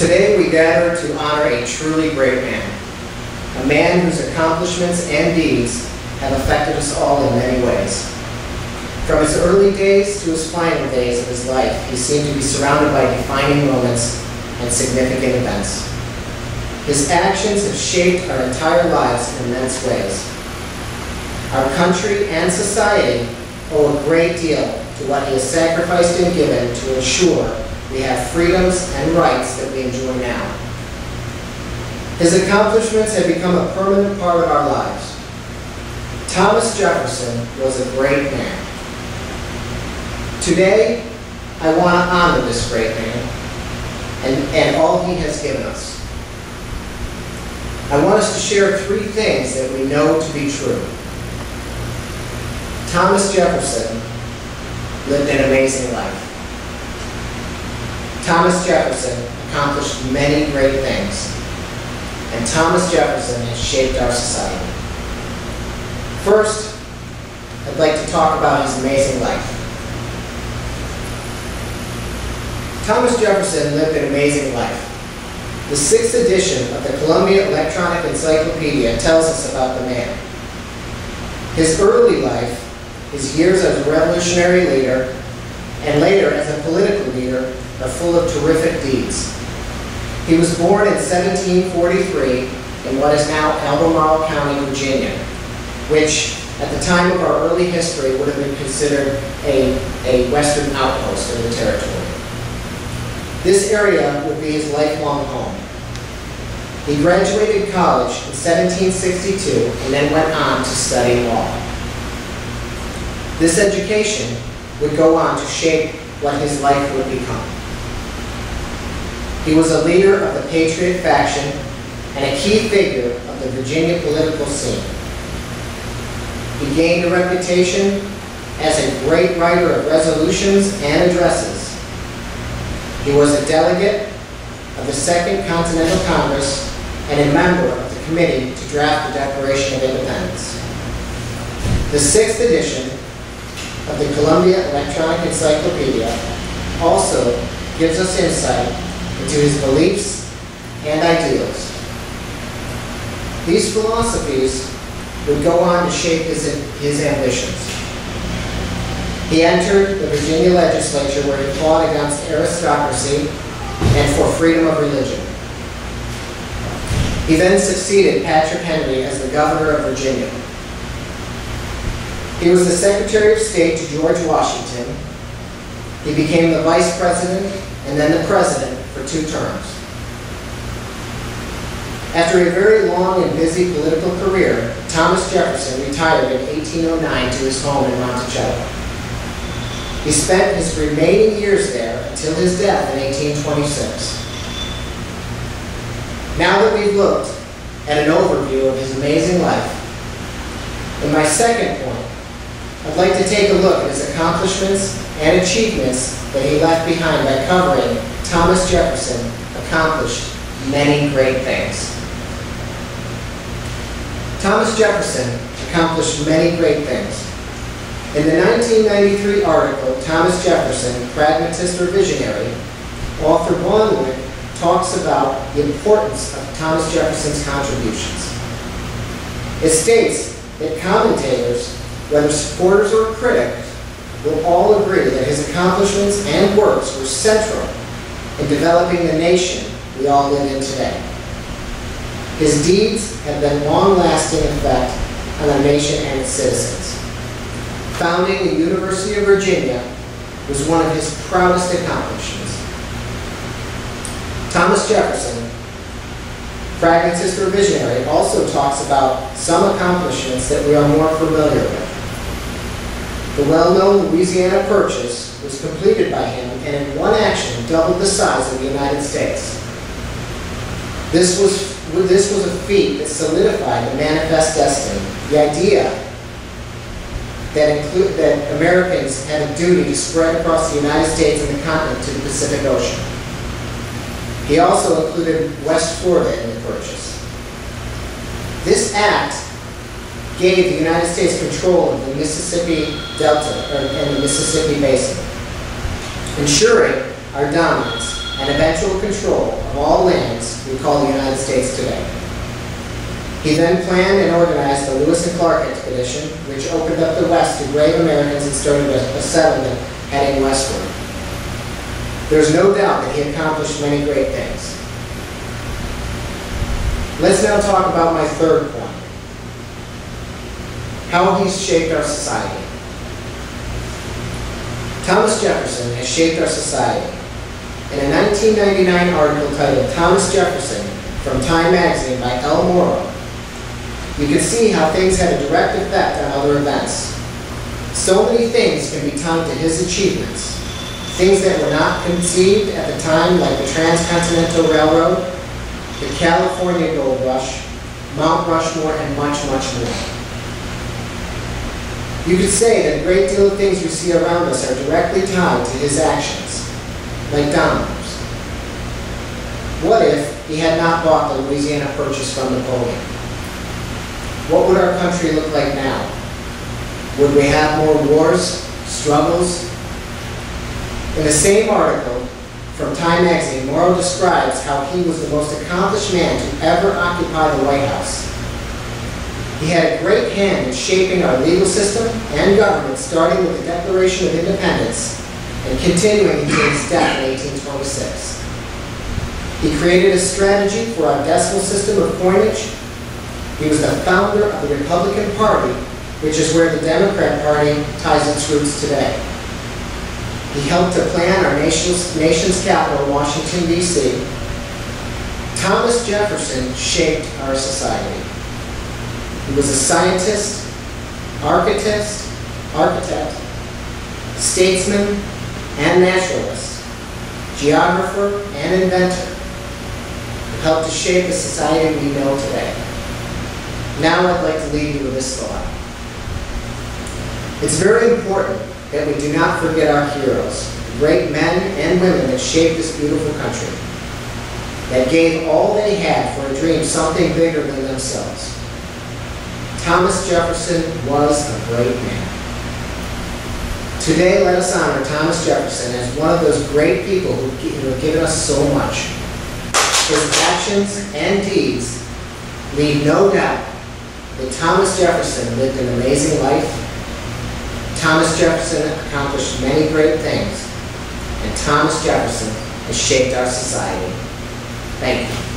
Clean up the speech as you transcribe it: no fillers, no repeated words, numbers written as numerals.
Today we gather to honor a truly great man, a man whose accomplishments and deeds have affected us all in many ways. From his early days to his final days of his life, he seemed to be surrounded by defining moments and significant events. His actions have shaped our entire lives in immense ways. Our country and society owe a great deal to what he has sacrificed and given to ensure we have freedoms and rights that we enjoy now. His accomplishments have become a permanent part of our lives. Thomas Jefferson was a great man. Today, I want to honor this great man and all he has given us. I want us to share three things that we know to be true. Thomas Jefferson lived an amazing life. Thomas Jefferson accomplished many great things, and Thomas Jefferson has shaped our society. First, I'd like to talk about his amazing life. Thomas Jefferson lived an amazing life. The 6th edition of the Columbia Electronic Encyclopedia tells us about the man. His early life, his years as a revolutionary leader, and later as a political leader, are full of terrific deeds. He was born in 1743 in what is now Albemarle County, Virginia, which at the time of our early history would have been considered a western outpost of the territory. This area would be his lifelong home. He graduated college in 1762 and then went on to study law. This education would go on to shape what his life would become. He was a leader of the Patriot faction and a key figure of the Virginia political scene. He gained a reputation as a great writer of resolutions and addresses. He was a delegate of the Second Continental Congress and a member of the committee to draft the Declaration of Independence. The 6th edition of the Columbia Electronic Encyclopedia also gives us insight into his beliefs and ideals. These philosophies would go on to shape his ambitions. He entered the Virginia legislature where he fought against aristocracy and for freedom of religion. He then succeeded Patrick Henry as the governor of Virginia. He was the Secretary of State to George Washington. He became the Vice President and then the President for 2 terms. After a very long and busy political career, Thomas Jefferson retired in 1809 to his home in Monticello. He spent his remaining years there until his death in 1826. Now that we've looked at an overview of his amazing life, in my second point, I'd like to take a look at his accomplishments and achievements that he left behind by covering Thomas Jefferson accomplished many great things. Thomas Jefferson accomplished many great things. In the 1993 article, Thomas Jefferson, Pragmatist or Visionary, author Bonwick talks about the importance of Thomas Jefferson's contributions. It states that commentators, whether supporters or critics, will all agree that his accomplishments and works were central in developing the nation we all live in today. His deeds have been long-lasting effect on our nation and its citizens. Founding the University of Virginia was one of his proudest accomplishments. Thomas Jefferson, Pragmatist or Visionary, also talks about some accomplishments that we are more familiar with. The well-known Louisiana Purchase was completed by him and in one action doubled the size of the United States. This was a feat that solidified the manifest destiny, the idea that Americans had a duty to spread across the United States and the continent to the Pacific Ocean. He also included West Florida in the purchase. This act gave the United States control of the Mississippi Delta and the Mississippi Basin, ensuring our dominance and eventual control of all lands we call the United States today. He then planned and organized the Lewis and Clark expedition, which opened up the West to brave Americans and started a settlement heading westward. There's no doubt that he accomplished many great things. Let's now talk about my third point, how he's shaped our society. Thomas Jefferson has shaped our society. In a 1999 article titled Thomas Jefferson from Time magazine by L. Morrow, you can see how things had a direct effect on other events. So many things can be tied to his achievements. Things that were not conceived at the time, like the Transcontinental Railroad, the California Gold Rush, Mount Rushmore, and much, much more. You could say that a great deal of things we see around us are directly tied to his actions, like dominoes. What if he had not bought the Louisiana Purchase from Napoleon? What would our country look like now? Would we have more wars, struggles? In the same article from Time magazine, Morrow describes how he was the most accomplished man to ever occupy the White House. He had a great hand in shaping our legal system and government, starting with the Declaration of Independence and continuing until his death in 1826. He created a strategy for our decimal system of coinage. He was the founder of the Republican Party, which is where the Democrat Party ties its roots today. He helped to plan our nation's capital, Washington, D.C. Thomas Jefferson shaped our society. He was a scientist, architect, statesman, and naturalist, geographer, and inventor, who helped to shape the society we know today. Now I'd like to leave you with this thought. It's very important that we do not forget our heroes, the great men and women that shaped this beautiful country, that gave all they had for a dream something bigger than themselves. Thomas Jefferson was a great man. Today, let us honor Thomas Jefferson as one of those great people who have given us so much. His actions and deeds leave no doubt that Thomas Jefferson lived an amazing life. Thomas Jefferson accomplished many great things, and Thomas Jefferson has shaped our society. Thank you.